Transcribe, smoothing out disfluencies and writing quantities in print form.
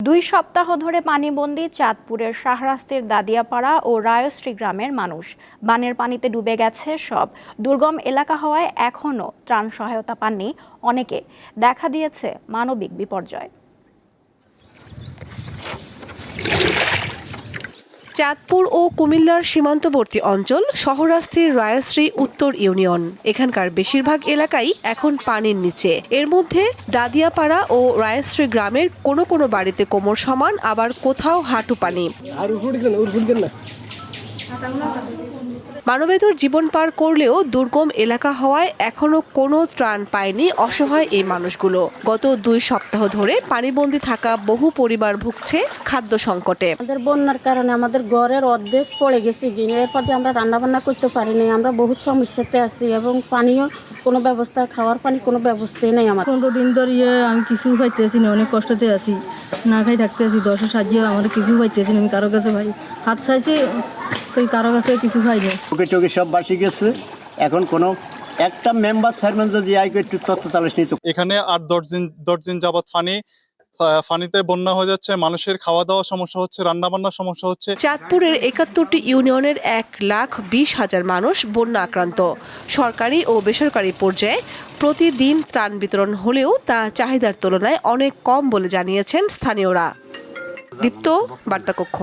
2 সপ্তাহ ধরে পানিবন্দী চাঁদপুরের শাহরাস্তির দাদিয়াপাড়া ও রায়শ্রী গ্রামের মানুষ। বানের পানিতে ডুবে গেছে সব। দুর্গম এলাকা হওয়ায় এখনও ত্রাণ সহায়তা পাননি অনেকে। দেখা দিয়েছে মানবিক বিপর্যয়। চাঁদপুর ও কুমিল্লার সীমান্তবর্তী অঞ্চল শাহরাস্তির রায়শ্রী উত্তর ইউনিয়ন। এখানকার বেশিরভাগ এলাকাই এখন পানির নিচে। এর মধ্যে দাদিয়াপাড়া ও রায়শ্রী গ্রামের কোনো কোনো বাড়িতে কোমর সমান, আবার কোথাও হাঁটু পানি। মানবেতর জীবন পার করলেও দুর্গম এলাকা হওয়ায় এখনো কোনো ত্রাণ পায়নি অসহায় এই মানুষগুলো। গত 2 সপ্তাহ ধরে পানিবন্দী থাকা বহু পরিবার ভুগছে খাদ্য সংকটে। আমাদের বন্যার কারণে আমাদের ঘরের অর্ধেক পড়ে গেছে, এরপর আমরা রান্না বান্না করতে পারিনি। আমরা বহুত সমস্যাতে আছি এবং পানিও কোনো ব্যবস্থা, খাওয়ার পানি কোনো ব্যবস্থাই নেই। আমার 15 দিন ধরে আমি কিছু পাইতেছি না, অনেক কষ্টতে আছি, না খাই থাকতে আছি। 10 সাহায্য আমাদের কিছু পাইতেছি না। আমি কারো কাছে ভাই হাত চাইছি, কারো কাছে কিছু পাইনি। টোকে সব বাসি গেছে। এখন কোনো একটা মেম্বার চেয়ারম্যান যদি একটু তথ্য তালিশ নিত। এখানে 8-10 দিন যাবৎ ফানিতে বন্যা হয়ে যাচ্ছে, মানুষের খাওয়া দাওয়া সমস্যা হচ্ছে, রান্না বান্নার সমস্যা হচ্ছে। চাঁদপুরের 71টি ইউনিয়নের 1,20,000 মানুষ বন্যা আক্রান্ত। সরকারি ও বেসরকারি পর্যায়ে প্রতিদিন ত্রাণ বিতরণ হলেও তা চাহিদার তুলনায় অনেক কম বলে জানিয়েছেন স্থানীয়রা। দীপ্ত, বার্তাকক্ষ।